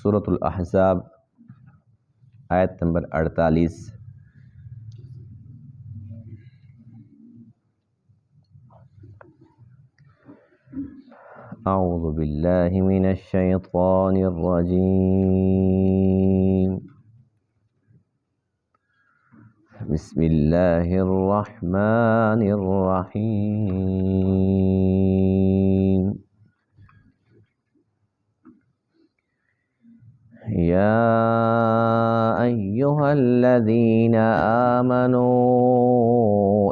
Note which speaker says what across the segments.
Speaker 1: سورۃ الاحزاب آیت نمبر 48۔ اعوذ باللہ من الشیطان الرجیم، بسم اللہ الرحمن الرحیم۔ یا ایہا الذین آمنوا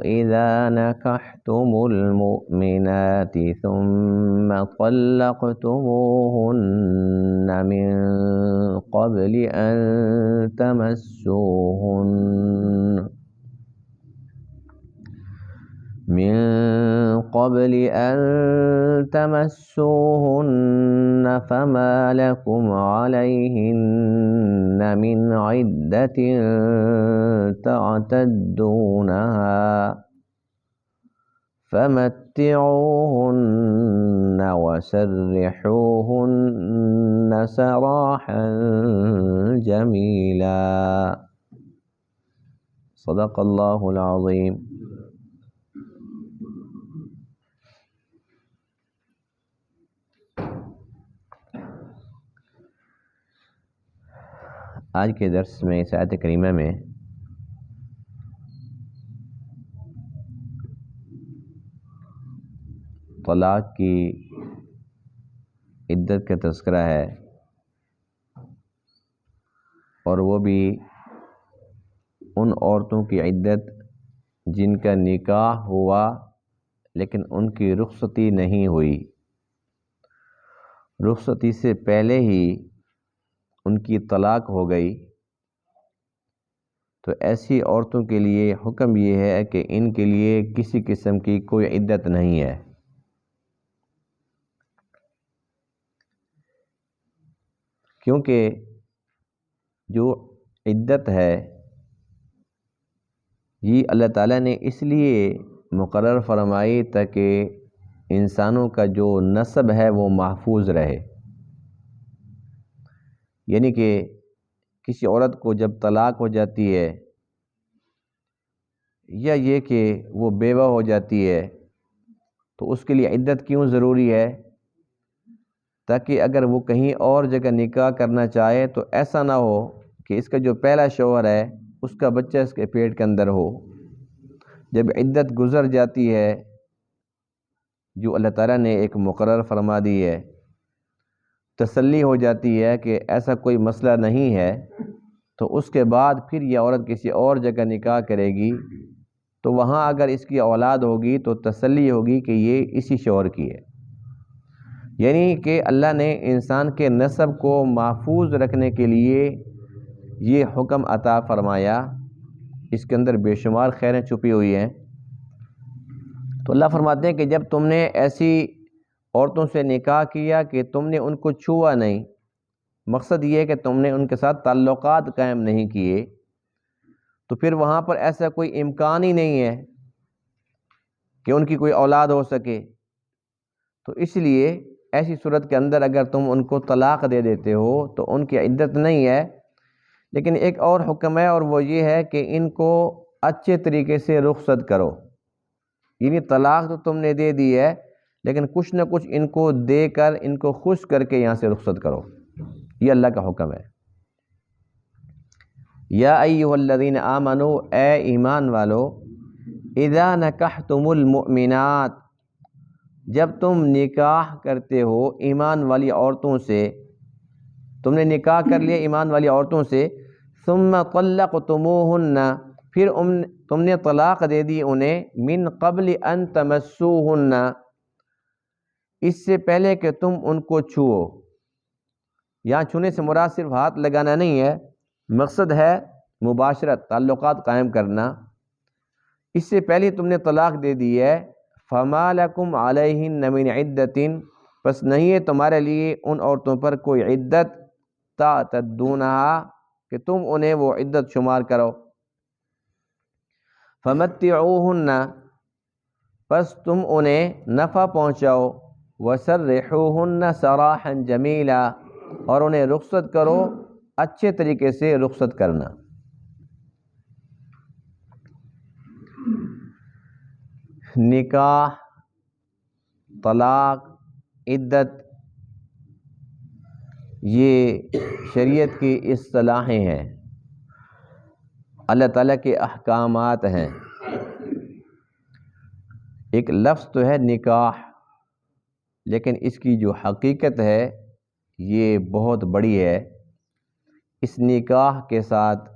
Speaker 1: اذا نکحتم المؤمنات ثم طلقتموهن من قبل أن تمسوهن فما لكم عليهن من عدة تعتدونها فمتعوهن وسرحوهن سراحا جميلا۔ صدق اللہ العظیم۔ آج کے درس میں اس آیت کریمہ میں طلاق کی عدت کا تذکرہ ہے، اور وہ بھی ان عورتوں کی عدت جن کا نکاح ہوا لیکن ان کی رخصتی نہیں ہوئی، رخصتی سے پہلے ہی ان کی طلاق ہو گئی، تو ایسی عورتوں کے لیے حکم یہ ہے کہ ان کے لیے کسی قسم کی کوئی عدت نہیں ہے۔ کیونکہ جو عدت ہے یہ اللہ تعالیٰ نے اس لیے مقرر فرمائی تاکہ انسانوں کا جو نسب ہے وہ محفوظ رہے، یعنی کہ کسی عورت کو جب طلاق ہو جاتی ہے یا یہ کہ وہ بیوہ ہو جاتی ہے تو اس کے لیے عدت کیوں ضروری ہے؟ تاکہ اگر وہ کہیں اور جگہ نکاح کرنا چاہے تو ایسا نہ ہو کہ اس کا جو پہلا شوہر ہے اس کا بچہ اس کے پیٹ کے اندر ہو۔ جب عدت گزر جاتی ہے جو اللہ تعالیٰ نے ایک مقرر فرما دی ہے، تسلی ہو جاتی ہے کہ ایسا کوئی مسئلہ نہیں ہے، تو اس کے بعد پھر یہ عورت کسی اور جگہ نکاح کرے گی تو وہاں اگر اس کی اولاد ہوگی تو تسلی ہوگی کہ یہ اسی شوہر کی ہے۔ یعنی کہ اللہ نے انسان کے نسب کو محفوظ رکھنے کے لیے یہ حکم عطا فرمایا، اس کے اندر بے شمار خیریں چھپی ہوئی ہیں۔ تو اللہ فرماتے ہیں کہ جب تم نے ایسی عورتوں سے نکاح کیا کہ تم نے ان کو چھوا نہیں، مقصد یہ ہے کہ تم نے ان کے ساتھ تعلقات قائم نہیں کیے، تو پھر وہاں پر ایسا کوئی امکان ہی نہیں ہے کہ ان کی کوئی اولاد ہو سکے، تو اس لیے ایسی صورت کے اندر اگر تم ان کو طلاق دے دیتے ہو تو ان کی عدت نہیں ہے۔ لیکن ایک اور حکم ہے، اور وہ یہ ہے کہ ان کو اچھے طریقے سے رخصت کرو، یعنی طلاق تو تم نے دے دی ہے لیکن کچھ نہ کچھ ان کو دے کر ان کو خوش کر کے یہاں سے رخصت کرو، یہ اللہ کا حکم ہے۔ یا ایھا الذین آمنوا، اے ایمان والو، اذا نکحتم المؤمنات، جب تم نکاح کرتے ہو ایمان والی عورتوں سے، تم نے نکاح کر لیا ایمان والی عورتوں سے، ثم طلقتموہن، پھر تم نے طلاق دے دی انہیں، من قبل ان تمسوہن، اس سے پہلے کہ تم ان کو چھو۔ یہاں چھونے سے مراد صرف ہاتھ لگانا نہیں ہے، مقصد ہے مباشرت، تعلقات قائم کرنا۔ اس سے پہلے تم نے طلاق دے دی ہے، فما لکم علیہن من عدۃ، پس نہیں ہے تمہارے لیے ان عورتوں پر کوئی عدت، تعتدونہا، کہ تم انہیں وہ عدت شمار کرو۔ فمتعوہن، پس تم انہیں نفع پہنچاؤ، وسرحوہن سراحا جمیلا، اور انہیں رخصت کرو، اچھے طریقے سے رخصت کرنا۔ نکاح، طلاق، عدت، یہ شریعت کی اصطلاحیں ہیں، اللہ تعالیٰ کے احکامات ہیں۔ ایک لفظ تو ہے نکاح، لیکن اس کی جو حقیقت ہے یہ بہت بڑی ہے۔ اس نکاح کے ساتھ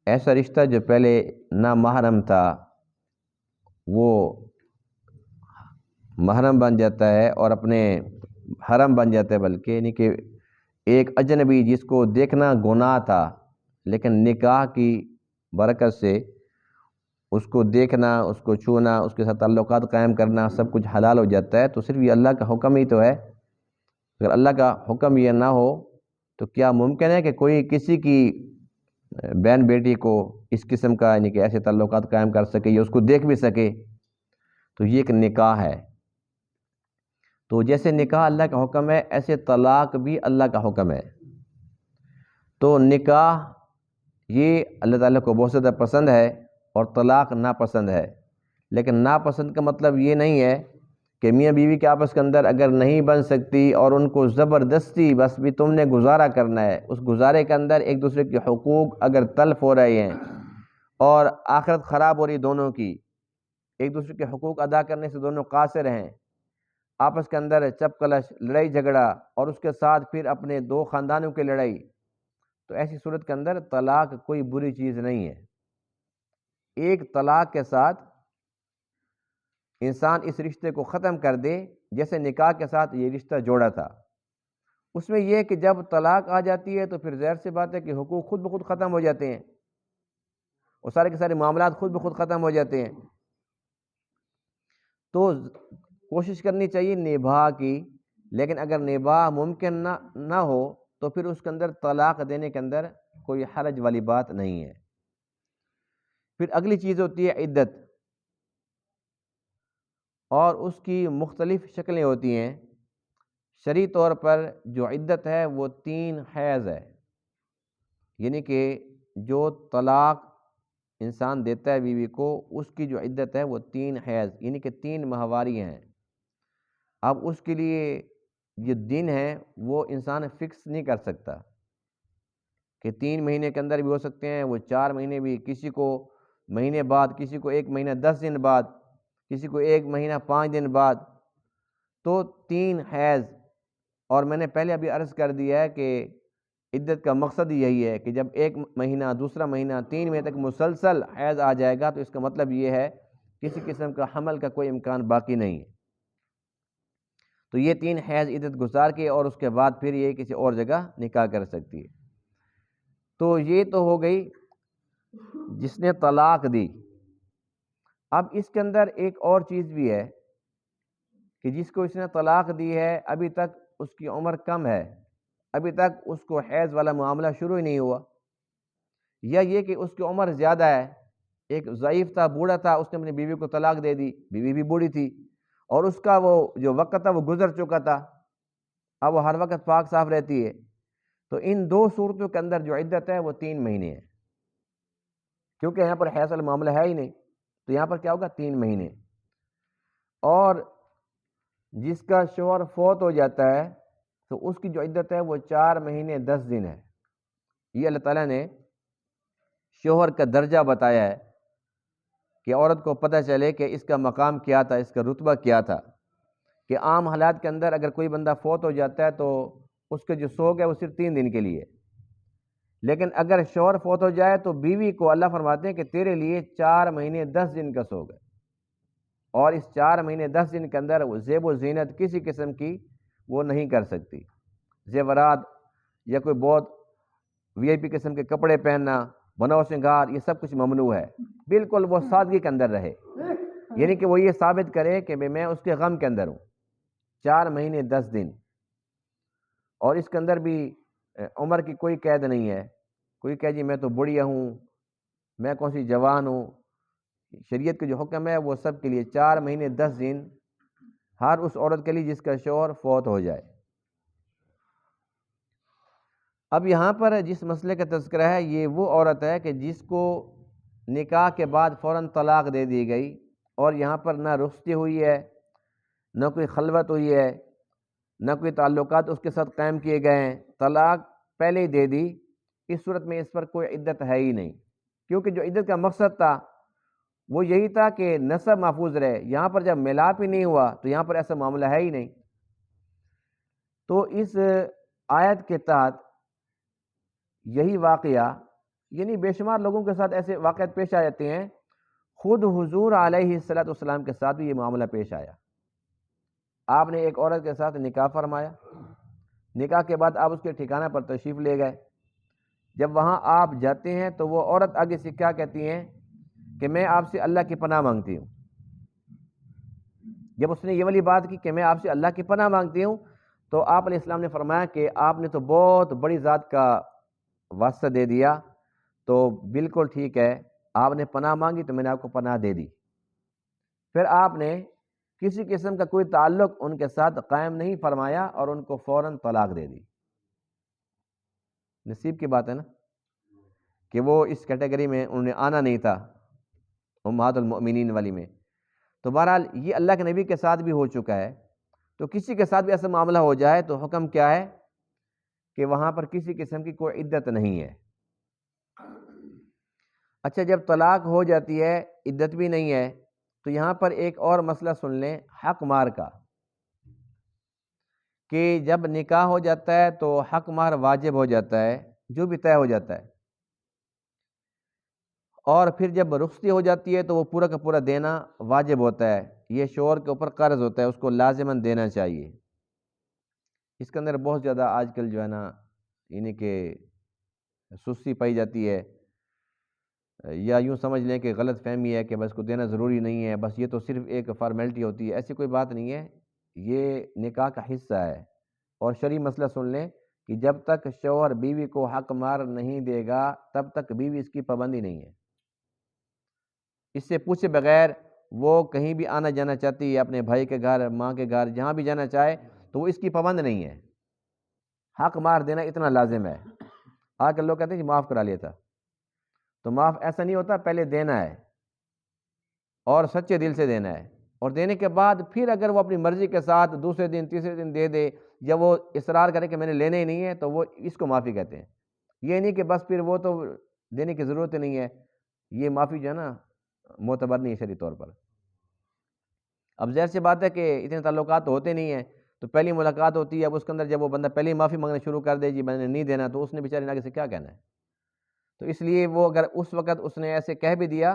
Speaker 1: ایسا رشتہ جو پہلے نامحرم تھا وہ محرم بن جاتا ہے اور اپنے حرم بن جاتا ہے، بلکہ یعنی کہ ایک اجنبی جس کو دیکھنا گناہ تھا، لیکن نکاح کی برکت سے اس کو دیکھنا، اس کو چھونا، اس کے ساتھ تعلقات قائم کرنا سب کچھ حلال ہو جاتا ہے۔ تو صرف یہ اللہ کا حکم ہی تو ہے۔ اگر اللہ کا حکم یہ نہ ہو تو کیا ممکن ہے کہ کوئی کسی کی بہن بیٹی کو اس قسم کا یعنی کہ ایسے تعلقات قائم کر سکے یا اس کو دیکھ بھی سکے؟ تو یہ ایک نکاح ہے۔ تو جیسے نکاح اللہ کا حکم ہے، ایسے طلاق بھی اللہ کا حکم ہے۔ تو نکاح یہ اللہ تعالیٰ کو بہت زیادہ پسند ہے اور طلاق ناپسند ہے۔ لیکن ناپسند کا مطلب یہ نہیں ہے کہ میاں بیوی کے آپس کے اندر اگر نہیں بن سکتی اور ان کو زبردستی بس بھی تم نے گزارا کرنا ہے، اس گزارے کے اندر ایک دوسرے کے حقوق اگر تلف ہو رہے ہیں اور آخرت خراب ہو رہی دونوں کی، ایک دوسرے کے حقوق ادا کرنے سے دونوں قاصر ہیں، آپس کے اندر چپ کلش، لڑائی جھگڑا اور اس کے ساتھ پھر اپنے دو خاندانوں کی لڑائی، تو ایسی صورت کے اندر طلاق کوئی بری چیز نہیں ہے۔ ایک طلاق کے ساتھ انسان اس رشتے کو ختم کر دے، جیسے نکاح کے ساتھ یہ رشتہ جوڑا تھا۔ اس میں یہ کہ جب طلاق آ جاتی ہے تو پھر ظاہر سی بات ہے کہ حقوق خود بخود ختم ہو جاتے ہیں، اور سارے کے سارے معاملات خود بخود ختم ہو جاتے ہیں۔ تو کوشش کرنی چاہیے نباہ کی، لیکن اگر نباہ ممکن نہ ہو تو پھر اس کے اندر طلاق دینے کے اندر کوئی حرج والی بات نہیں ہے۔ پھر اگلی چیز ہوتی ہے عدت، اور اس کی مختلف شکلیں ہوتی ہیں۔ شرعی طور پر جو عدت ہے وہ 3 حیض ہے، یعنی کہ جو طلاق انسان دیتا ہے بیوی کو، اس کی جو عدت ہے وہ 3 حیض یعنی کہ 3 ماہواری ہیں۔ اب اس کے لیے جو دن ہے وہ انسان فکس نہیں کر سکتا کہ 3 مہینے کے اندر بھی ہو سکتے ہیں، وہ 4 مہینے بھی، کسی کو مہینے بعد، کسی کو 1 مہینہ 10 دن بعد، کسی کو 1 مہینہ 5 دن بعد۔ تو 3 حیض، اور میں نے پہلے ابھی عرض کر دیا ہے کہ عدت کا مقصد یہی ہے کہ جب 1 مہینہ، دوسرا مہینہ، 3 مہینے تک مسلسل حیض آ جائے گا تو اس کا مطلب یہ ہے کسی قسم کا حمل کا کوئی امکان باقی نہیں ہے۔ تو یہ 3 حیض عدت گزار کے اور اس کے بعد پھر یہ کسی اور جگہ نکاح کر سکتی ہے۔ تو یہ تو ہو گئی جس نے طلاق دی۔ اب اس کے اندر ایک اور چیز بھی ہے کہ جس کو اس نے طلاق دی ہے، ابھی تک اس کی عمر کم ہے، ابھی تک اس کو حیض والا معاملہ شروع ہی نہیں ہوا، یا یہ کہ اس کی عمر زیادہ ہے، ایک ضعیف تھا، بوڑھا تھا، اس نے اپنی بیوی کو طلاق دے دی، بیوی بھی بوڑھی تھی اور اس کا وہ جو وقت تھا وہ گزر چکا تھا، اب وہ ہر وقت پاک صاف رہتی ہے۔ تو ان 2 صورتوں کے اندر جو عدت ہے وہ 3 مہینے ہے، کیونکہ یہاں پر حیض والا معاملہ ہے ہی نہیں، تو یہاں پر کیا ہوگا 3 مہینے۔ اور جس کا شوہر فوت ہو جاتا ہے تو اس کی جو عدت ہے وہ 4 مہینے 10 دن ہے۔ یہ اللہ تعالیٰ نے شوہر کا درجہ بتایا ہے کہ عورت کو پتہ چلے کہ اس کا مقام کیا تھا، اس کا رتبہ کیا تھا، کہ عام حالات کے اندر اگر کوئی بندہ فوت ہو جاتا ہے تو اس کے جو سوگ ہے وہ صرف 3 دن کے لیے، لیکن اگر شوہر فوت ہو جائے تو بیوی کو اللہ فرماتے ہیں کہ تیرے لیے 4 مہینے 10 دن کا سوگ ہے، اور اس 4 مہینے 10 دن کے اندر وہ زیب و زینت کسی قسم کی وہ نہیں کر سکتی، زیورات یا کوئی بہت وی آئی پی قسم کے کپڑے پہننا، بناؤ سنگار، یہ سب کچھ ممنوع ہے، بالکل وہ سادگی کے اندر رہے، یعنی کہ وہ یہ ثابت کرے کہ میں اس کے غم کے اندر ہوں۔ 4 مہینے 10 دن، اور اس کے اندر بھی عمر کی کوئی قید نہیں ہے، کوئی کہے جی میں تو بڑھیا ہوں، میں کون سی جوان ہوں۔ شریعت کے جو حکم ہے وہ سب کے لیے 4 مہینے 10 دن، ہر اس عورت کے لیے جس کا شوہر فوت ہو جائے۔ اب یہاں پر جس مسئلے کا تذکرہ ہے یہ وہ عورت ہے کہ جس کو نکاح کے بعد فوراً طلاق دے دی گئی، اور یہاں پر نہ رخصتی ہوئی ہے، نہ کوئی خلوت ہوئی ہے، نہ کوئی تعلقات اس کے ساتھ قائم کیے گئے ہیں، طلاق پہلے ہی دے دی، اس صورت میں اس پر کوئی عدت ہے ہی نہیں، کیونکہ جو عدت کا مقصد تھا وہ یہی تھا کہ نسب محفوظ رہے۔ یہاں پر جب ملاپ ہی نہیں ہوا تو یہاں پر ایسا معاملہ ہے ہی نہیں۔ تو اس آیت کے تحت یہی واقعہ، یعنی بے شمار لوگوں کے ساتھ ایسے واقعات پیش آ جاتے ہیں، خود حضور علیہ السلام کے ساتھ بھی یہ معاملہ پیش آیا۔ آپ نے ایک عورت کے ساتھ نکاح فرمایا، نکاح کے بعد آپ اس کے ٹھکانہ پر تشریف لے گئے، جب وہاں آپ جاتے ہیں تو وہ عورت آگے سے کیا کہتی ہیں کہ میں آپ سے اللہ کی پناہ مانگتی ہوں۔ جب اس نے یہ والی بات کی کہ میں آپ سے اللہ کی پناہ مانگتی ہوں، تو آپ علیہ السلام نے فرمایا کہ آپ نے تو بہت بڑی ذات کا واسطہ دے دیا، تو بالکل ٹھیک ہے، آپ نے پناہ مانگی تو میں نے آپ کو پناہ دے دی۔ پھر آپ نے کسی قسم کا کوئی تعلق ان کے ساتھ قائم نہیں فرمایا اور ان کو فوراً طلاق دے دی۔ نصیب کی بات ہے نا کہ وہ اس کیٹیگری میں انہوں نے آنا نہیں تھا، امہات المؤمنین والی میں۔ تو بہرحال یہ اللہ کے نبی کے ساتھ بھی ہو چکا ہے، تو کسی کے ساتھ بھی ایسا معاملہ ہو جائے تو حکم کیا ہے کہ وہاں پر کسی قسم کی کوئی عدت نہیں ہے۔ اچھا، جب طلاق ہو جاتی ہے، عدت بھی نہیں ہے، تو یہاں پر ایک اور مسئلہ سن لیں حق مہر کا، کہ جب نکاح ہو جاتا ہے تو حق مہر واجب ہو جاتا ہے، جو بھی طے ہو جاتا ہے، اور پھر جب رخصتی ہو جاتی ہے تو وہ پورا کا پورا دینا واجب ہوتا ہے۔ یہ شوہر کے اوپر قرض ہوتا ہے، اس کو لازماً دینا چاہیے۔ اس کے اندر بہت زیادہ آج کل جو ہے نا یعنی کہ سستی پائی جاتی ہے، یا یوں سمجھ لیں کہ غلط فہمی ہے کہ بس کو دینا ضروری نہیں ہے، بس یہ تو صرف ایک فارمیلٹی ہوتی ہے۔ ایسی کوئی بات نہیں ہے، یہ نکاح کا حصہ ہے۔ اور شرعی مسئلہ سن لیں کہ جب تک شوہر بیوی کو حق مہر نہیں دے گا تب تک بیوی اس کی پابندی نہیں ہے۔ اس سے پوچھے بغیر وہ کہیں بھی آنا جانا چاہتی ہے، اپنے بھائی کے گھر، ماں کے گھر، جہاں بھی جانا چاہے تو وہ اس کی پابند نہیں ہے۔ حق مہر دینا اتنا لازم ہے۔ آج کل لوگ کہتے ہیں کہ معاف کرا لیا تھا، تو معاف ایسا نہیں ہوتا، پہلے دینا ہے اور سچے دل سے دینا ہے، اور دینے کے بعد پھر اگر وہ اپنی مرضی کے ساتھ دوسرے دن تیسرے دن دے دے، یا وہ اصرار کرے کہ میں نے لینے ہی نہیں ہے، تو وہ اس کو معافی کہتے ہیں۔ یہ نہیں کہ بس پھر وہ تو دینے کی ضرورت نہیں ہے، یہ معافی جو ہے نا معتبر نہیں ہے شرعی طور پر۔ اب ظاہر سی بات ہے کہ اتنے تعلقات تو ہوتے نہیں ہیں، تو پہلی ملاقات ہوتی ہے، اب اس کے اندر جب وہ بندہ پہلے ہی معافی مانگنا شروع کر دے جی میں نے نہیں دینا، تو اس نے بیچارے نے آگے سے کیا کہنا ہے؟ تو اس لیے وہ اگر اس وقت اس نے ایسے کہہ بھی دیا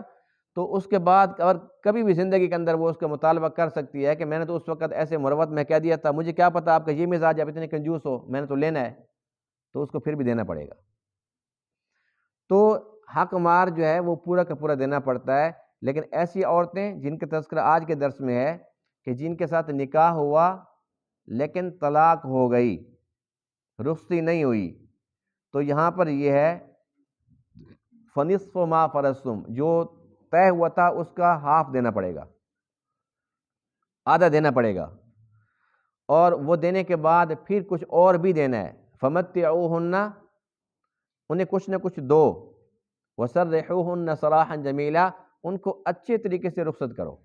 Speaker 1: تو اس کے بعد اور کبھی بھی زندگی کے اندر وہ اس کا مطالبہ کر سکتی ہے کہ میں نے تو اس وقت ایسے مروت میں کہہ دیا تھا، مجھے کیا پتہ آپ کا یہ مزاج، آپ اتنے کنجوس ہو، میں نے تو لینا ہے، تو اس کو پھر بھی دینا پڑے گا۔ تو حق مہر جو ہے وہ پورا کا پورا دینا پڑتا ہے۔ لیکن ایسی عورتیں جن کا تذکرہ آج کے درس میں ہے کہ جن کے ساتھ نکاح ہوا لیکن طلاق ہو گئی، رخصتی نہیں ہوئی، تو یہاں پر یہ ہے فنصف ما فرضتم، جو طے ہوا تھا اس کا ہاف دینا پڑے گا، آدھا دینا پڑے گا، اور وہ دینے کے بعد پھر کچھ اور بھی دینا ہے۔ فمتعوہن، انہیں کچھ نہ کچھ دو، وسرحوہن سراحا جمیلا، ان کو اچھے طریقے سے رخصت کرو۔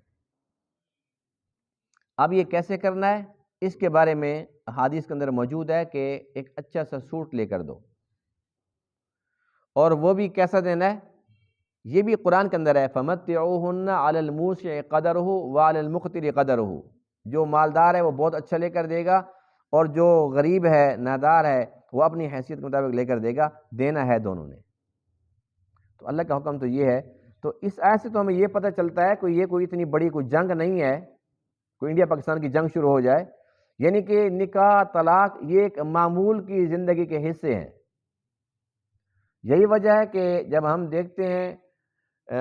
Speaker 1: اب یہ کیسے کرنا ہے اس کے بارے میں حدیث کے اندر موجود ہے کہ ایک اچھا سا سوٹ لے کر دو، اور وہ بھی کیسا دینا ہے یہ بھی قرآن کے اندر ہے، فمتعوہن علی الموسع قدرہ وعلی المقتر قدرہ، جو مالدار ہے وہ بہت اچھا لے کر دے گا، اور جو غریب ہے، نادار ہے، وہ اپنی حیثیت کے مطابق لے کر دے گا، دینا ہے دونوں نے۔ تو اللہ کا حکم تو یہ ہے۔ تو اس آیت سے تو ہمیں یہ پتہ چلتا ہے کہ یہ کوئی اتنی بڑی کوئی جنگ نہیں ہے، کوئی انڈیا پاکستان کی جنگ شروع ہو جائے، یعنی کہ نکاح طلاق یہ ایک معمول کی زندگی کے حصے ہیں۔ یہی وجہ ہے کہ جب ہم دیکھتے ہیں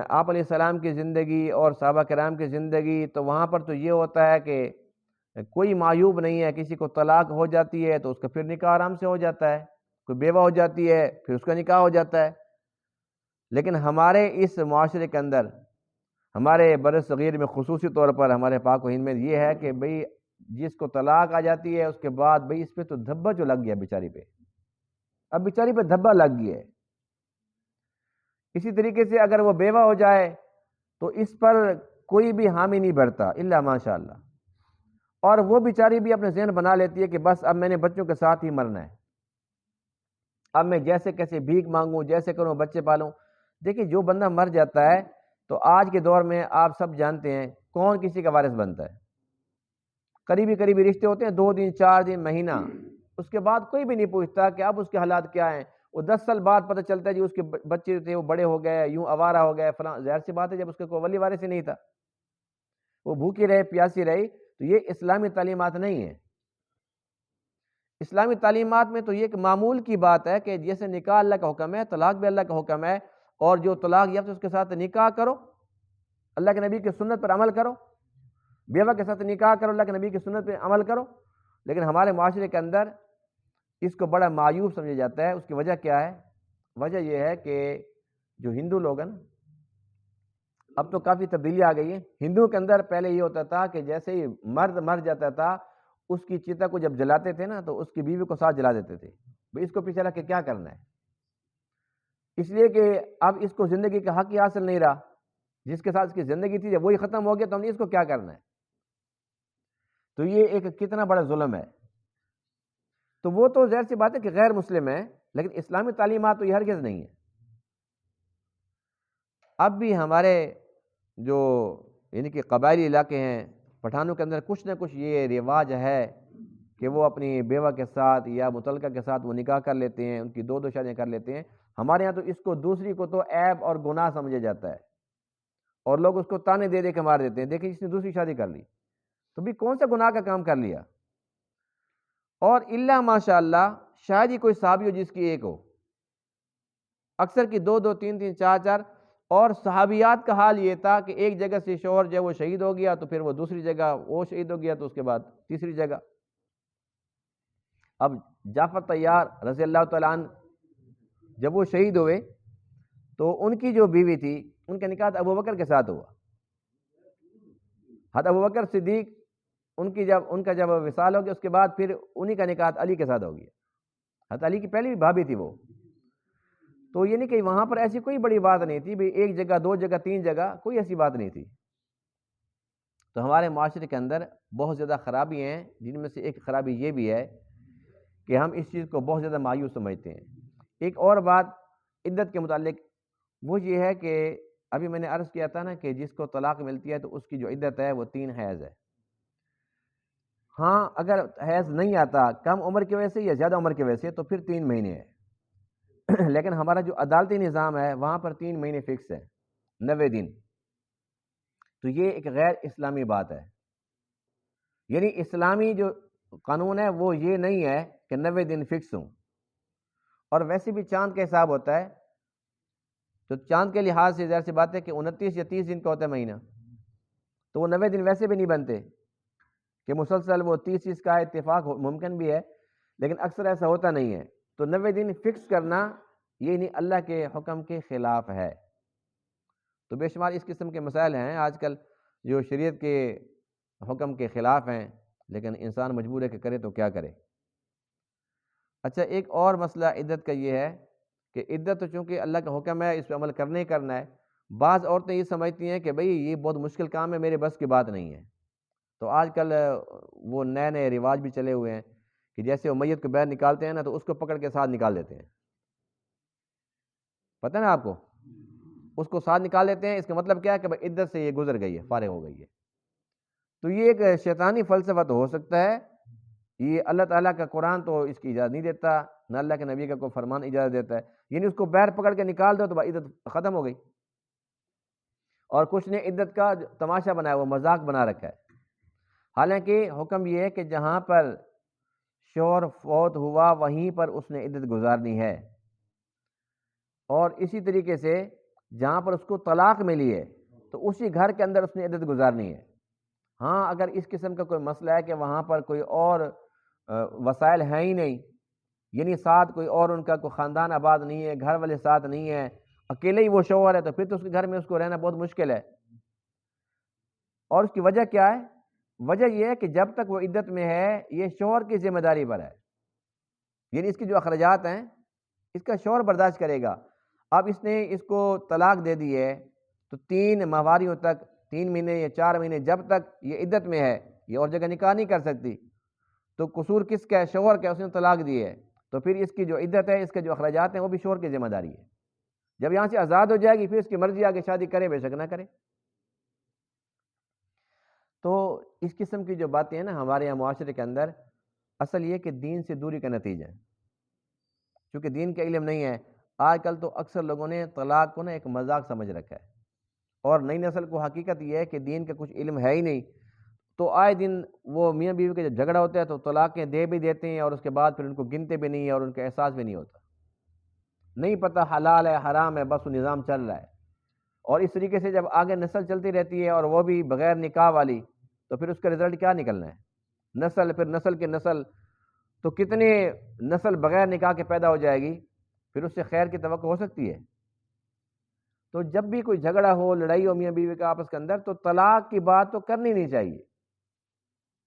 Speaker 1: آپ علیہ السلام کی زندگی اور صحابہ کرام کی زندگی، تو وہاں پر تو یہ ہوتا ہے کہ کوئی معیوب نہیں ہے، کسی کو طلاق ہو جاتی ہے تو اس کا پھر نکاح آرام سے ہو جاتا ہے، کوئی بیوہ ہو جاتی ہے پھر اس کا نکاح ہو جاتا ہے۔ لیکن ہمارے اس معاشرے کے اندر، ہمارے بر صغیر میں خصوصی طور پر ہمارے پاک و ہند میں یہ ہے کہ بھئی جس کو طلاق آ جاتی ہے اس کے بعد بھئی اس پہ تو دھبا جو لگ گیا بیچاری پہ، اب بیچاری پہ دھبا لگ گیا ہے۔ اسی طریقے سے اگر وہ بیوہ ہو جائے تو اس پر کوئی بھی حامی نہیں بڑھتا الا ماشاء اللہ، اور وہ بیچاری بھی اپنے ذہن بنا لیتی ہے کہ بس اب میں نے بچوں کے ساتھ ہی مرنا ہے، اب میں جیسے کیسے بھیک مانگوں، جیسے کروں بچے پالوں۔ دیکھیں جو بندہ مر جاتا ہے تو آج کے دور میں آپ سب جانتے ہیں کون کسی کا وارث بنتا ہے؟ قریبی قریبی رشتے ہوتے ہیں، 2 دن 4 دن مہینہ، اس کے بعد کوئی بھی نہیں پوچھتا کہ اب اس کے حالات کیا ہیں۔ وہ 10 سال بعد پتہ چلتا ہے جی اس کے بچے تھے وہ بڑے ہو گئے، یوں آوارہ ہو گئے فلاں۔ ظاہر سی بات ہے جب اس کا کوئی ولی وارث ہی نہیں تھا، وہ بھوکی رہے پیاسی رہی، تو یہ اسلامی تعلیمات نہیں ہے۔ اسلامی تعلیمات میں تو یہ ایک معمول کی بات ہے کہ جیسے نکاح اللہ کا حکم ہے، طلاق بھی اللہ کا حکم ہے، اور جو طلاق یافتہ اس کے ساتھ نکاح کرو، اللہ کے نبی کی سنت پر عمل کرو، بیوہ کے ساتھ نکاح کرو، اللہ کے نبی کی سنت پہ عمل کرو۔ لیکن ہمارے معاشرے کے اندر اس کو بڑا معیوب سمجھا جاتا ہے۔ اس کی وجہ کیا ہے؟ وجہ یہ ہے کہ جو ہندو لوگ ہیں نا، اب تو کافی تبدیلی آ گئی ہے۔ ہندوؤں کے اندر پہلے یہ ہوتا تھا کہ جیسے ہی مرد مر جاتا تھا، اس کی چتا کو جب جلاتے تھے نا تو اس کی بیوی کو ساتھ جلا دیتے تھے، بھئی اس کو پیچھے رکھ کے کیا کرنا ہے؟ اس لیے کہ اب اس کو زندگی کا حق ہی حاصل نہیں رہا، جس کے ساتھ اس کی زندگی تھی جب وہی ختم ہو گیا تو ہم نے اس کو کیا کرنا ہے؟ تو یہ ایک کتنا بڑا ظلم ہے۔ تو وہ تو ظاہر سی بات ہے کہ غیر مسلم ہے، لیکن اسلامی تعلیمات تو یہ ہرگز نہیں ہے۔ اب بھی ہمارے جو یعنی کہ قبائلی علاقے ہیں، پٹھانوں کے اندر کچھ نہ کچھ یہ رواج ہے کہ وہ اپنی بیوہ کے ساتھ یا متعلقہ کے ساتھ وہ نکاح کر لیتے ہیں، ان کی 2 شادیاں کر لیتے ہیں۔ ہمارے ہاں تو اس کو دوسری کو تو عیب اور گناہ سمجھا جاتا ہے، اور لوگ اس کو تانے دے دے کے مار دیتے ہیں، دیکھیں اس نے دوسری شادی کر لی، تو بھی کون سا گناہ کا کام کر لیا؟ اور الا ماشاء اللہ شاید ہی کوئی صحابی ہو جس کی ایک ہو، اکثر کی 2 3 4 اور صحابیات کا حال یہ تھا کہ ایک جگہ سے شوہر جب وہ شہید ہو گیا تو پھر وہ دوسری جگہ وہ شہید ہو گیا تو اس کے بعد تیسری جگہ۔ اب جعفر طیار رضی اللہ تعالیٰ عنہ جب وہ شہید ہوئے تو ان کی جو بیوی تھی ان کا نکاح ابوبکر کے ساتھ ہوا۔ حضرت ابوبکر صدیق ان کا جب وصال ہو گیا اس کے بعد پھر انہی کا نکاح علی کے ساتھ ہو گیا۔ حضرت علی کی پہلی بھی بھابھی تھی وہ، تو یہ نہیں کہ وہاں پر ایسی کوئی بڑی بات نہیں تھی، بھئی 1 جگہ 2 جگہ 3 جگہ کوئی ایسی بات نہیں تھی۔ تو ہمارے معاشرے کے اندر بہت زیادہ خرابی ہیں، جن میں سے ایک خرابی یہ بھی ہے کہ ہم اس چیز کو بہت زیادہ مایوس سمجھتے ہیں۔ ایک اور بات عدت کے متعلق وہ یہ ہے کہ ابھی میں نے عرض کیا تھا نا کہ جس کو طلاق ملتی ہے تو اس کی جو عدت ہے وہ 3 حیض ہے۔ ہاں اگر حیض نہیں آتا کم عمر کی وجہ سے یا زیادہ عمر کی وجہ سے تو پھر 3 مہینے ہے، لیکن ہمارا جو عدالتی نظام ہے وہاں پر 3 مہینے فکس ہے، 90 دن۔ تو یہ ایک غیر اسلامی بات ہے، یعنی اسلامی جو قانون ہے وہ یہ نہیں ہے کہ 90 دن فکس ہوں، اور ویسے بھی چاند کا حساب ہوتا ہے تو چاند کے لحاظ سے ظاہر سی بات ہے کہ 29 یا 30 دن کا ہوتا ہے مہینہ، تو وہ 90 دن ویسے بھی نہیں بنتے کہ مسلسل وہ 30 کا اتفاق ممکن بھی ہے، لیکن اکثر ایسا ہوتا نہیں ہے۔ تو 90 دن فکس کرنا یہ نہیں اللہ کے حکم کے خلاف ہے۔ تو بے شمار اس قسم کے مسائل ہیں آج کل جو شریعت کے حکم کے خلاف ہیں، لیکن انسان مجبور ہے کہ کرے تو کیا کرے۔ اچھا ایک اور مسئلہ عدت کا یہ ہے کہ عدت تو چونکہ اللہ کا حکم ہے اس پہ عمل کرنے ہی کرنا ہے، بعض عورتیں یہ سمجھتی ہیں کہ بھئی یہ بہت مشکل کام ہے میرے بس کی بات نہیں ہے، تو آج کل وہ نئے رواج بھی چلے ہوئے ہیں کہ جیسے وہ میت کو باہر نکالتے ہیں نا تو اس کو پکڑ کے ساتھ نکال دیتے ہیں، پتہ ہے نا آپ کو، اس کو ساتھ نکال دیتے ہیں، اس کا مطلب کیا ہے کہ بھئی عدت سے یہ گزر گئی ہے، فارغ ہو گئی ہے۔ تو یہ ایک شیطانی فلسفہ تو ہو سکتا ہے، یہ اللہ تعالیٰ کا قرآن تو اس کی اجازت نہیں دیتا، نہ اللہ کے نبی کا کوئی فرمان اجازت دیتا ہے، یعنی اس کو باہر پکڑ کے نکال دو تو عدت ختم ہو گئی۔ اور کچھ نے عدت کا تماشا بنایا، وہ مذاق بنا رکھا ہے، حالانکہ حکم یہ ہے کہ جہاں پر شوہر فوت ہوا وہیں پر اس نے عدت گزارنی ہے، اور اسی طریقے سے جہاں پر اس کو طلاق ملی ہے تو اسی گھر کے اندر اس نے عدت گزارنی ہے۔ ہاں اگر اس قسم کا کوئی مسئلہ ہے کہ وہاں پر کوئی اور وسائل ہیں ہی نہیں، یعنی ساتھ کوئی اور ان کا کوئی خاندان آباد نہیں ہے، گھر والے ساتھ نہیں ہیں، اکیلے ہی وہ شوہر ہے، تو پھر تو اس کے گھر میں اس کو رہنا بہت مشکل ہے۔ اور اس کی وجہ کیا ہے؟ وجہ یہ ہے کہ جب تک وہ عدت میں ہے یہ شوہر کی ذمہ داری پر ہے، یعنی اس کی جو اخراجات ہیں اس کا شوہر برداشت کرے گا۔ اب اس نے اس کو طلاق دے دی ہے تو 3 ماہواریوں تک، 3 مہینے یا 4 مہینے، جب تک یہ عدت میں ہے یہ اور جگہ نکاح نہیں کر سکتی۔ تو قصور کس کا ہے؟ شوہر کا، اس نے طلاق دی ہے، تو پھر اس کی جو عدت ہے، اس کے جو اخراجات ہیں، وہ بھی شوہر کی ذمہ داری ہے۔ جب یہاں سے آزاد ہو جائے گی پھر اس کی مرضی آگے شادی کرے بے شک نہ کرے۔ تو اس قسم کی جو باتیں ہیں نا ہمارے یہاں معاشرے کے اندر، اصل یہ کہ دین سے دوری کا نتیجہ ہے، چونکہ دین کا علم نہیں ہے۔ آج کل تو اکثر لوگوں نے طلاق کو نا ایک مذاق سمجھ رکھا ہے، اور نئی نسل کو حقیقت یہ ہے کہ دین کا کچھ علم ہے ہی نہیں، تو آئے دن وہ میاں بیوی کا جب جھگڑا ہوتا ہے تو طلاقیں دے بھی دیتے ہیں، اور اس کے بعد پھر ان کو گنتے بھی نہیں ہیں اور ان کا احساس بھی نہیں ہوتا، نہیں پتہ حلال ہے حرام ہے، بس وہ نظام چل رہا ہے۔ اور اس طریقے سے جب آگے نسل چلتی رہتی ہے اور وہ بھی بغیر نکاح والی، تو پھر اس کا رزلٹ کیا نکلنا ہے؟ نسل، پھر نسل کے نسل، تو کتنے نسل بغیر نکاح کے پیدا ہو جائے گی، پھر اس سے خیر کی توقع ہو سکتی ہے؟ تو جب بھی کوئی جھگڑا ہو، لڑائی ہو میاں بیوی کا آپس کے اندر، تو طلاق کی بات تو کرنی نہیں چاہیے۔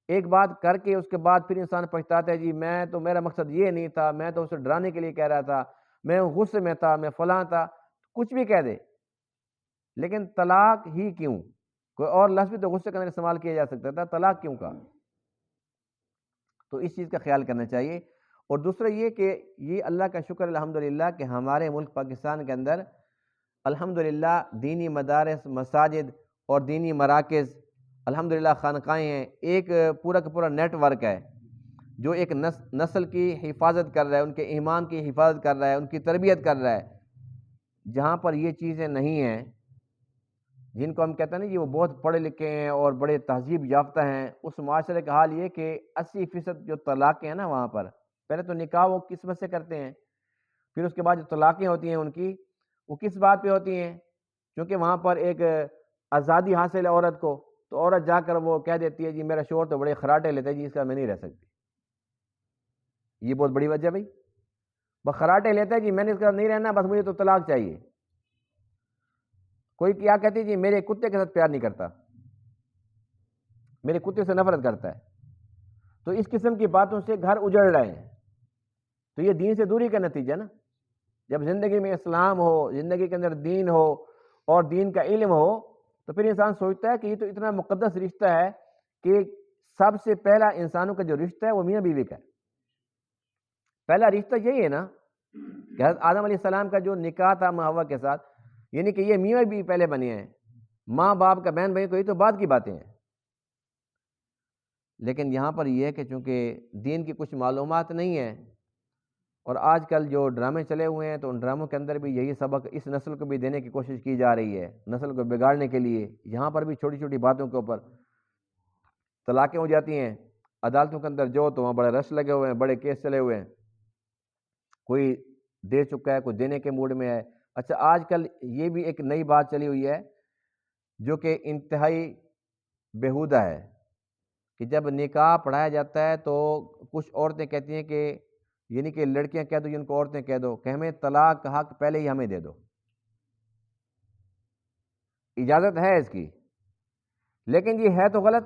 Speaker 1: ایک بات کر کے اس کے بعد پھر انسان پچھتاتا ہے، جی میں تو، میرا مقصد یہ نہیں تھا، میں تو اسے ڈرانے کے لیے کہہ رہا تھا، میں غصے میں تھا، میں فلاں تھا، کچھ بھی کہہ دے، لیکن طلاق ہی کیوں؟ کوئی اور لفظ بھی تو غصے کے اندر استعمال کیا جا سکتا تھا، طلاق کیوں کا؟ تو اس چیز کا خیال کرنا چاہیے۔ اور دوسرا یہ کہ یہ اللہ کا شکر الحمدللہ کہ ہمارے ملک پاکستان کے اندر الحمدللہ دینی مدارس، مساجد اور دینی مراکز، الحمدللہ خانقاہیں ہیں، ایک پورا کا پورا نیٹ ورک ہے جو ایک نسل کی حفاظت کر رہا ہے، ان کے ایمان کی حفاظت کر رہا ہے، ان کی تربیت کر رہا ہے۔ جہاں پر یہ چیزیں نہیں ہیں، جن کو ہم کہتے ہیں نا یہ وہ بہت پڑھے لکھے ہیں اور بڑے تہذیب یافتہ ہیں، اس معاشرے کا حال یہ کہ 80% جو طلاقیں ہیں نا وہاں پر، پہلے تو نکاح وہ قسمت سے کرتے ہیں، پھر اس کے بعد جو طلاقیں ہوتی ہیں ان کی، وہ کس بات پہ ہوتی ہیں؟ کیونکہ وہاں پر ایک آزادی حاصل ہے عورت کو، تو عورت جا کر وہ کہہ دیتی ہے جی میرا شوہر تو بڑے خراٹے لیتے ہیں، جی اس کا میں نہیں رہ سکتی۔ یہ بہت بڑی وجہ بھائی، وہ خراٹے لیتا ہے جی میں نے اس کا نہیں رہنا، بس مجھے تو طلاق چاہیے۔ کوئی کیا کہتی ہے جی میرے کتے کے ساتھ پیار نہیں کرتا، میرے کتے سے نفرت کرتا ہے۔ تو اس قسم کی باتوں سے گھر اجڑ رہے ہیں، تو یہ دین سے دوری کا نتیجہ نا۔ جب زندگی میں اسلام ہو، زندگی کے اندر دین ہو اور دین کا علم ہو، تو پھر انسان سوچتا ہے کہ یہ تو اتنا مقدس رشتہ ہے کہ سب سے پہلا انسانوں کا جو رشتہ ہے وہ میاں بیوی کا ہے۔ پہلا رشتہ یہی ہے نا کہ حضرت آدم علیہ السلام کا جو نکاح تھا ماں حوا کے ساتھ، یعنی کہ یہ میاں بیوی پہلے بنے ہیں، ماں باپ کا بہن بھائی کو، یہ تو بعد کی باتیں ہیں۔ لیکن یہاں پر یہ ہے کہ چونکہ دین کی کچھ معلومات نہیں ہیں، اور آج کل جو ڈرامے چلے ہوئے ہیں تو ان ڈراموں کے اندر بھی یہی سبق اس نسل کو بھی دینے کی کوشش کی جا رہی ہے، نسل کو بگاڑنے کے لیے۔ یہاں پر بھی چھوٹی چھوٹی باتوں کے اوپر طلاقیں ہو جاتی ہیں، عدالتوں کے اندر جو تو وہاں بڑے رش لگے ہوئے ہیں، بڑے کیس چلے ہوئے ہیں، کوئی دے چکا ہے، کوئی دینے کے موڈ میں ہے۔ اچھا آج کل یہ بھی ایک نئی بات چلی ہوئی ہے جو کہ انتہائی بیہودہ ہے، کہ جب نکاح پڑھایا جاتا ہے تو کچھ عورتیں کہتی ہیں کہ یعنی کہ لڑکیاں کہہ دو، جن کو عورتیں کہہ دو کہ ہمیں طلاق کا حق پہلے ہی ہمیں دے دو، اجازت ہے اس کی، لیکن یہ ہے تو غلط۔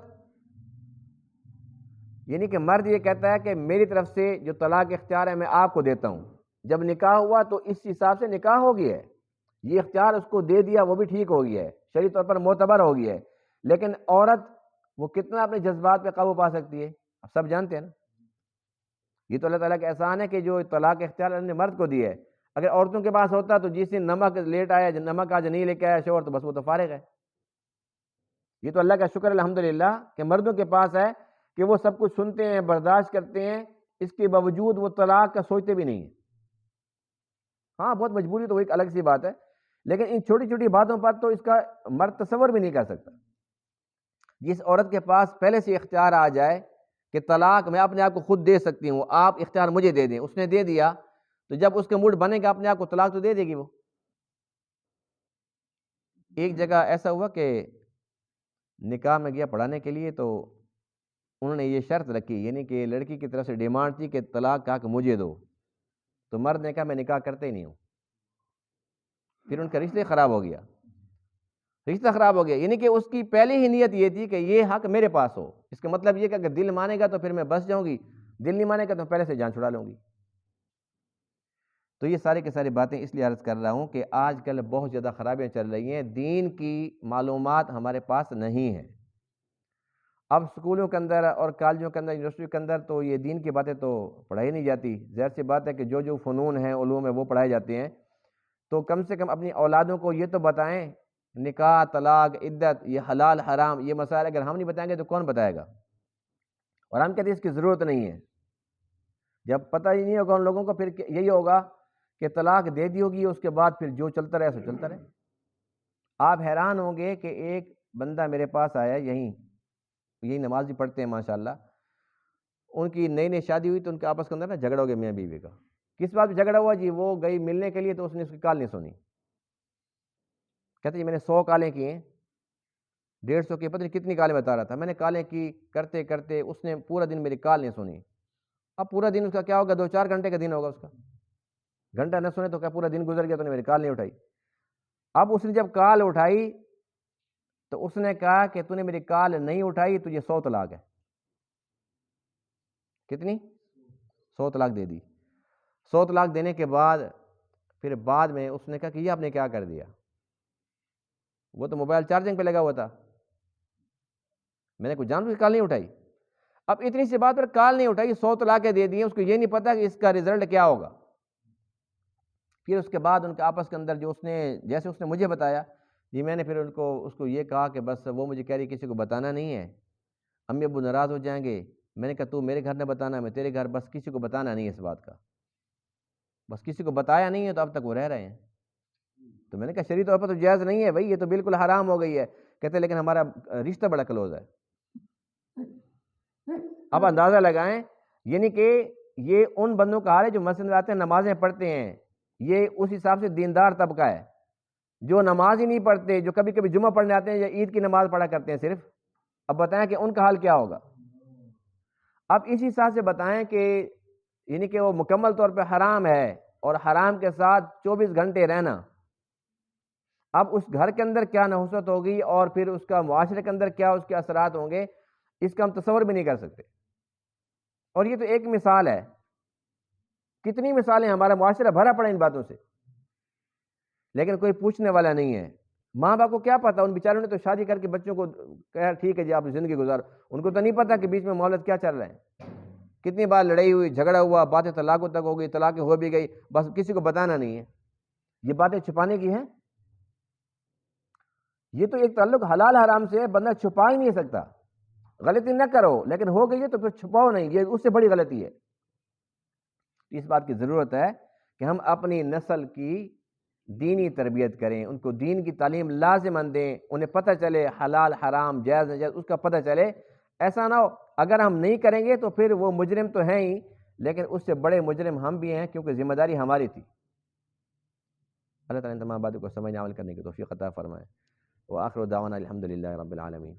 Speaker 1: یعنی کہ مرد یہ کہتا ہے کہ میری طرف سے جو طلاق اختیار ہے میں آپ کو دیتا ہوں، جب نکاح ہوا تو اس حساب سے نکاح ہو گیا ہے، یہ اختیار اس کو دے دیا، وہ بھی ٹھیک ہو گیا ہے، شرعی طور پر معتبر ہو گیا ہے۔ لیکن عورت وہ کتنا اپنے جذبات پہ قابو پا سکتی ہے؟ آپ سب جانتے ہیں نا، یہ تو اللہ تعالیٰ کا احسان ہے کہ جو طلاق اختیار اللہ نے مرد کو دیا ہے۔ اگر عورتوں کے پاس ہوتا تو جس دن نمک لیٹ آیا، نمک آج نہیں لے کے آیا شوہر، تو بس وہ تو فارغ ہے۔ یہ تو اللہ کا شکر الحمدللہ کہ مردوں کے پاس ہے کہ وہ سب کچھ سنتے ہیں، برداشت کرتے ہیں، اس کے باوجود وہ طلاق کا سوچتے بھی نہیں ہیں۔ ہاں بہت مجبوری تو وہ ایک الگ سی بات ہے، لیکن ان چھوٹی چھوٹی باتوں پر تو اس کا مرد تصور بھی نہیں کر سکتا۔ جس عورت کے پاس پہلے سے اختیار آ جائے کہ طلاق میں اپنے آپ کو خود دے سکتی ہوں، آپ اختیار مجھے دے دیں، اس نے دے دیا، تو جب اس کے موڈ بنے گا اپنے آپ کو طلاق تو دے دے گی وہ۔ ایک جگہ ایسا ہوا کہ نکاح میں گیا پڑھانے کے لیے، تو انہوں نے یہ شرط رکھی، یعنی کہ لڑکی کی طرف سے ڈیمانڈ تھی کہ طلاق کا حق مجھے دو، تو مرد نے کہا میں نکاح کرتے ہی نہیں ہوں۔ پھر ان کا رشتہ خراب ہو گیا، رشتہ خراب ہو گیا، یعنی کہ اس کی پہلی ہی نیت یہ تھی کہ یہ حق میرے پاس ہو۔ اس کا مطلب یہ کہ اگر دل مانے گا تو پھر میں بس جاؤں گی، دل نہیں مانے گا تو پہلے سے جان چھڑا لوں گی۔ تو یہ ساری کی ساری باتیں اس لیے عرض کر رہا ہوں کہ آج کل بہت زیادہ خرابیاں چل رہی ہیں، دین کی معلومات ہمارے پاس نہیں ہیں۔ اب سکولوں کے اندر اور کالجوں کے اندر، یونیورسٹیوں کے اندر تو یہ دین کی باتیں تو پڑھائی نہیں جاتی، ظاہر سی بات ہے کہ جو فنون ہیں، علوم ہیں، وہ پڑھائے جاتے ہیں۔ تو کم سے کم اپنی اولادوں کو یہ تو بتائیں، نکاح، طلاق، عدت، یہ حلال حرام، یہ مسائل اگر ہم نہیں بتائیں گے تو کون بتائے گا؟ اور ہم کہتے ہیں اس کی ضرورت نہیں ہے۔ جب پتہ ہی نہیں ہوگا ان لوگوں کو، پھر یہی ہوگا کہ طلاق دے دی ہوگی، اس کے بعد پھر جو چلتا رہے سو چلتا رہے۔ آپ حیران ہوں گے کہ ایک بندہ میرے پاس آیا، یہی نماز بھی پڑھتے ہیں ماشاءاللہ، ان کی نئی نئی شادی ہوئی تو ان کے آپس کے اندر نا جھگڑا ہو گیا میاں بیوی کا۔ کس بات پہ جھگڑا ہوا جی؟ وہ گئی ملنے کے لیے تو اس نے اس کی کال نہیں سنی، کہتے جی میں نے 100 کالیں کی ہیں، 150 کی پتہ نہیں کتنی کالیں بتا رہا تھا، میں نے کالیں کی کرتے کرتے اس نے پورا دن میری کال نہیں سنی۔ اب پورا دن اس کا کیا ہوگا؟ 2-4 گھنٹے کا دن ہوگا اس کا، گھنٹہ نہ سنے تو کیا پورا دن گزر گیا، تو نے میری کال نہیں اٹھائی۔ اب اس نے جب کال اٹھائی تو اس نے کہا کہ تو نے میری کال نہیں اٹھائی، تجھے 100 طلاق ہے۔ کتنی؟ 100 طلاق دے دی۔ 100 طلاق دینے کے بعد پھر بعد میں اس نے کہا کہ یہ آپ نے کیا کر دیا؟ وہ تو موبائل چارجنگ پہ لگا ہوا تھا، میں نے کوئی جان بوجھ کے کال نہیں اٹھائی۔ اب اتنی سی بات پر کال نہیں اٹھائی، 100 طلاقیں دے دی، اس کو یہ نہیں پتا کہ اس کا رزلٹ کیا ہوگا۔ پھر اس کے بعد ان کے آپس کے اندر جو جیسے اس نے مجھے بتایا جی، میں نے پھر اس کو یہ کہا کہ بس وہ مجھے کہہ رہی کسی کو بتانا نہیں ہے، امی ابو ناراض ہو جائیں گے۔ میں نے کہا تو میرے گھر نہ بتانا، میں تیرے گھر، بس کسی کو بتانا نہیں ہے اس بات کا، بس کسی کو بتایا نہیں ہے تو اب تک وہ رہ رہے ہیں۔ تو میں نے کہا شرعی طور پر تو جائز نہیں ہے بھائی، یہ تو بالکل حرام ہو گئی ہے۔ کہتے لیکن ہمارا رشتہ بڑا کلوز ہے۔ اب اندازہ لگائیں، یعنی کہ یہ ان بندوں کا حال ہے جو مسجد میں آتے ہیں، نمازیں پڑھتے ہیں، یہ اس حساب سے دیندار طبقہ ہے۔ جو نماز ہی نہیں پڑھتے، جو کبھی کبھی جمعہ پڑھنے آتے ہیں یا عید کی نماز پڑھا کرتے ہیں صرف، اب بتائیں کہ ان کا حال کیا ہوگا؟ اب اسی حساب سے بتائیں کہ یعنی کہ وہ مکمل طور پہ حرام ہے، اور حرام کے ساتھ 24 گھنٹے رہنا، اب اس گھر کے اندر کیا نحوست ہوگی، اور پھر اس کا معاشرے کے اندر کیا اس کے اثرات ہوں گے، اس کا ہم تصور بھی نہیں کر سکتے۔ اور یہ تو ایک مثال ہے، کتنی مثالیں، ہمارا معاشرہ بھرا پڑا ان باتوں سے، لیکن کوئی پوچھنے والا نہیں ہے۔ ماں باپ کو کیا پتا، ان بیچاروں نے تو شادی کر کے بچوں کو کہا ٹھیک ہے جی آپ زندگی گزارو، ان کو تو نہیں پتا کہ بیچ میں مولد کیا چل رہے ہیں، کتنی بار لڑائی ہوئی، جھگڑا ہوا، باتیں طلاقوں تک ہو گئی، طلاقیں ہو بھی گئی، بس کسی کو بتانا نہیں ہے۔ یہ باتیں چھپانے کی ہیں؟ یہ تو ایک تعلق حلال حرام سے ہے، بندہ چھپا ہی نہیں سکتا۔ غلطی نہ کرو لیکن ہو گئی ہے تو پھر چھپاؤ نہیں، یہ اس سے بڑی غلطی ہے۔ اس بات کی ضرورت ہے کہ ہم اپنی نسل کی دینی تربیت کریں، ان کو دین کی تعلیم لازماً دیں، انہیں پتہ چلے حلال حرام جائز ناجائز، اس کا پتہ چلے۔ ایسا نہ ہو اگر ہم نہیں کریں گے تو پھر وہ مجرم تو ہیں ہی، لیکن اس سے بڑے مجرم ہم بھی ہیں، کیونکہ ذمہ داری ہماری تھی۔ اللہ تعالیٰ ان تمام باتوں کو سمجھنے عمل کرنے کی توفیق عطا فرمائے۔ وآخر دعوانا الحمد للہ رب العالمین۔